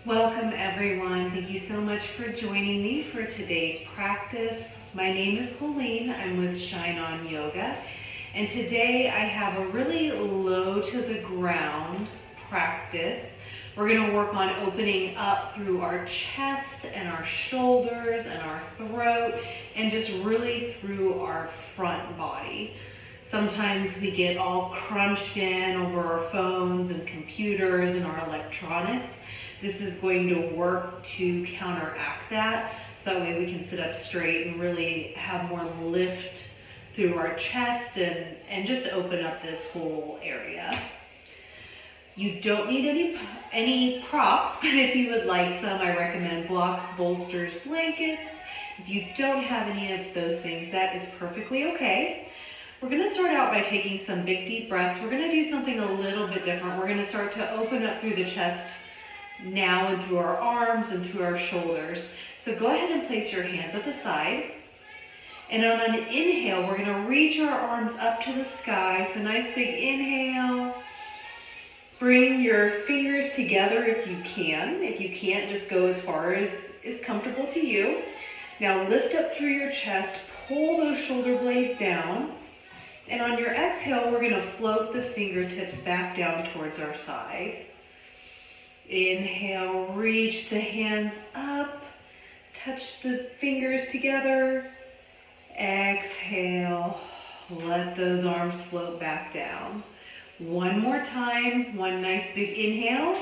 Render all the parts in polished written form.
Welcome everyone. Thank you so much for joining me for today's practice. My name is Colleen. I'm with Shine On Yoga. And today I have a really low to the ground practice. We're going to work on opening up through our chest and our shoulders and our throat and just really through our front body. Sometimes we get all crunched in over our phones and computers and our electronics. This is going to work to counteract that, so that way we can sit up straight and really have more lift through our chest and just open up this whole area. You don't need any props, but if you would like some, I recommend blocks, bolsters, blankets. If you don't have any of those things, that is perfectly okay. We're going to start out by taking some big deep breaths. We're going to do something a little bit different. We're going to start to open up through the chest now and through our arms and through our shoulders. So go ahead and place your hands at the side. And on an inhale, we're going to reach our arms up to the sky. So nice big inhale. Bring your fingers together if you can. If you can't, just go as far as is comfortable to you. Now lift up through your chest, pull those shoulder blades down. And on your exhale, we're going to float the fingertips back down towards our side. Inhale, reach the hands up, touch the fingers together. Exhale, let those arms float back down. One more time, one nice big inhale.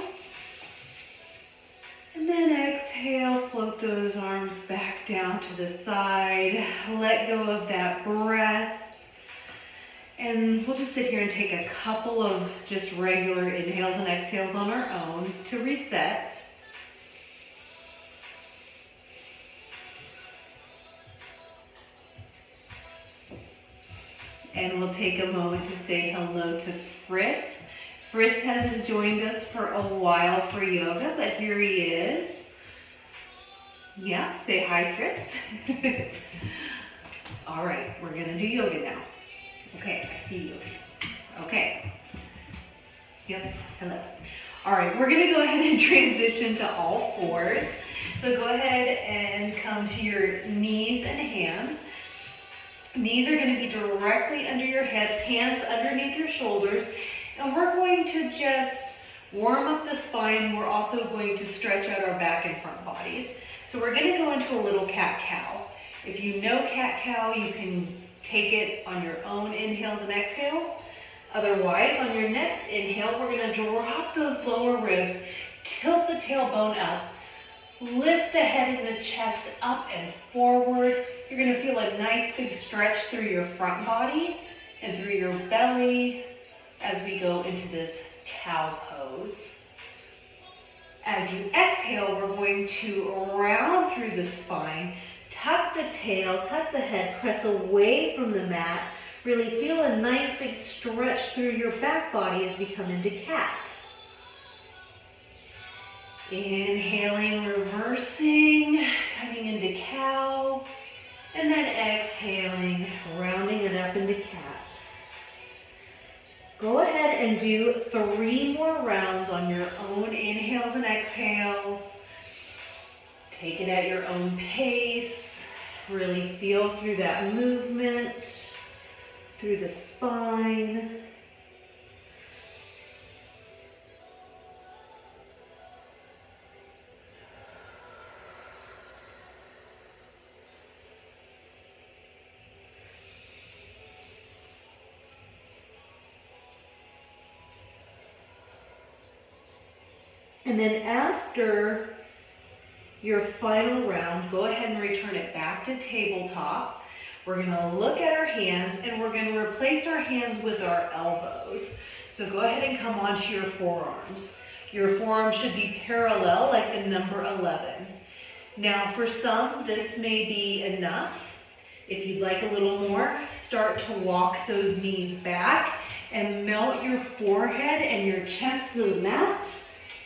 And then exhale, float those arms back down to the side. Let go of that breath. And we'll just sit here and take a couple of just regular inhales and exhales on our own to reset. And we'll take a moment to say hello to Fritz. Fritz hasn't joined us for a while for yoga, but here he is. Yeah, say hi, Fritz. All right, we're gonna do yoga now. Okay, I see you. Okay. Yep, hello. All right, we're gonna go ahead and transition to all fours. So go ahead and come to your knees and hands. Knees are gonna be directly under your hips, hands underneath your shoulders. And we're going to just warm up the spine. We're also going to stretch out our back and front bodies. So we're gonna go into a little cat-cow. If you know cat-cow, you can take it on your own inhales and exhales. Otherwise, on your next inhale, we're gonna drop those lower ribs, tilt the tailbone up, lift the head and the chest up and forward. You're gonna feel a nice big stretch through your front body and through your belly as we go into this cow pose. As you exhale, we're going to round through the spine, tuck the tail, tuck the head, press away from the mat. Really feel a nice big stretch through your back body as we come into cat. Inhaling, reversing, coming into cow, and then exhaling, rounding it up into cat. Go ahead and do 3 more rounds on your own inhales and exhales. Take it at your own pace. Really feel through that movement, through the spine. And then after your final round, go ahead and return it back to tabletop. We're gonna look at our hands and we're gonna replace our hands with our elbows. So go ahead and come onto your forearms. Your forearms should be parallel like the number 11. Now for some, this may be enough. If you'd like a little more, start to walk those knees back and melt your forehead and your chest to the mat.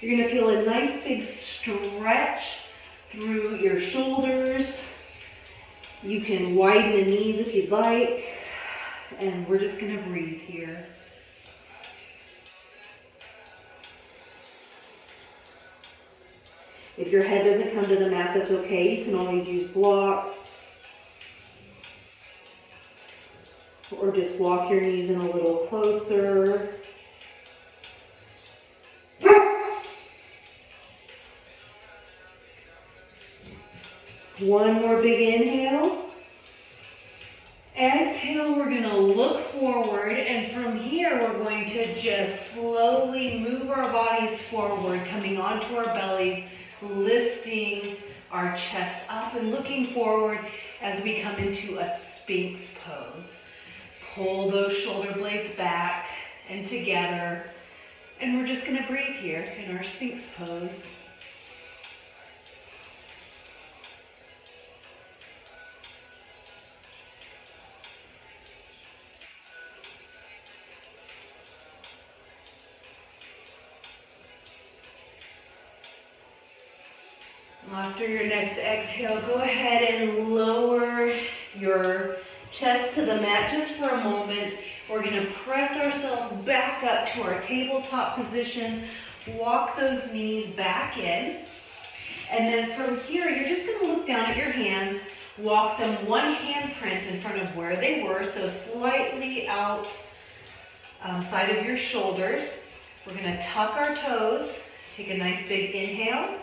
You're gonna feel a nice big stretch through your shoulders. You can widen the knees if you'd like. And we're just gonna breathe here. If your head doesn't come to the mat, that's okay. You can always use blocks. Or just walk your knees in a little closer. One more big inhale. Exhale, we're gonna look forward, and from here we're going to just slowly move our bodies forward, coming onto our bellies, lifting our chest up and looking forward as we come into a sphinx pose. Pull those shoulder blades back and together, and we're just gonna breathe here in our sphinx pose. After your next exhale, go ahead and lower your chest to the mat just for a moment. We're going to press ourselves back up to our tabletop position. Walk those knees back in. And then from here, you're just going to look down at your hands. Walk them one handprint in front of where they were, so slightly out side of your shoulders. We're going to tuck our toes. Take a nice big inhale.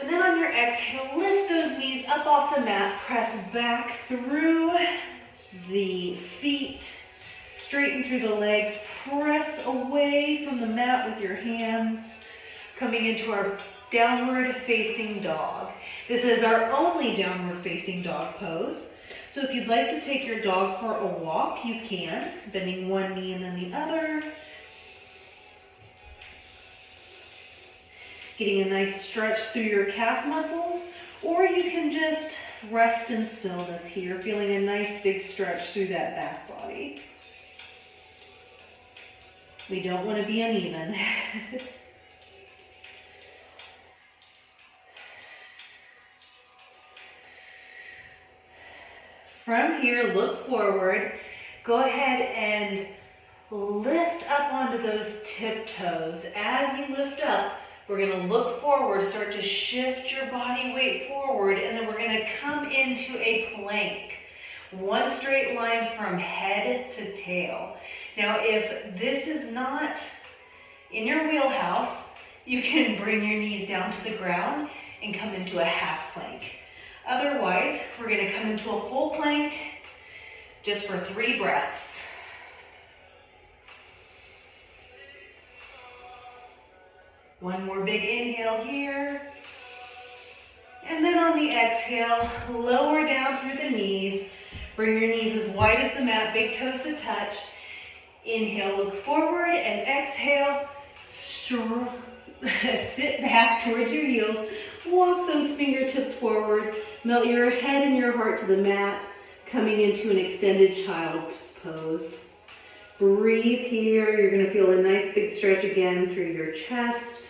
And then on your exhale, lift those knees up off the mat, press back through the feet, straighten through the legs, press away from the mat with your hands, coming into our downward facing dog. This is our only downward facing dog pose. So if you'd like to take your dog for a walk, you can, bending one knee and then the other. Getting a nice stretch through your calf muscles, or you can just rest in stillness here, feeling a nice big stretch through that back body. We don't want to be uneven. From here, look forward. Go ahead and lift up onto those tiptoes. As you lift up, we're going to look forward, start to shift your body weight forward, and then we're going to come into a plank. One straight line from head to tail. Now, if this is not in your wheelhouse, you can bring your knees down to the ground and come into a half plank. Otherwise, we're going to come into a full plank just for 3 breaths. One more big inhale here. And then on the exhale, lower down through the knees. Bring your knees as wide as the mat, big toes to touch. Inhale, look forward, and exhale, sit back towards your heels. Walk those fingertips forward. Melt your head and your heart to the mat, coming into an extended child's pose. Breathe here. You're going to feel a nice big stretch again through your chest.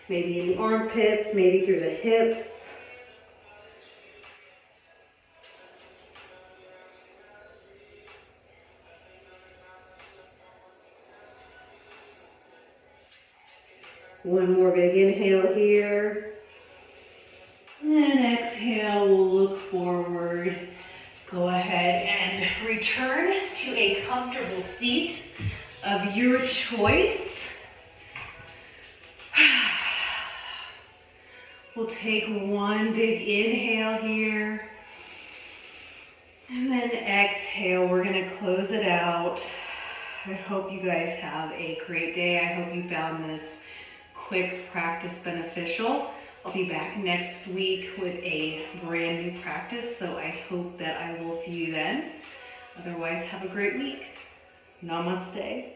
Maybe in the armpits, maybe through the hips. One more big inhale here. And exhale, we'll look forward. Go ahead and return to a comfortable seat of your choice. We'll take one big inhale here, and then exhale. We're gonna close it out. I hope you guys have a great day. I hope you found this quick practice beneficial. I'll be back next week with a brand new practice, so I hope that I will see you then. Otherwise, have a great week. Namaste.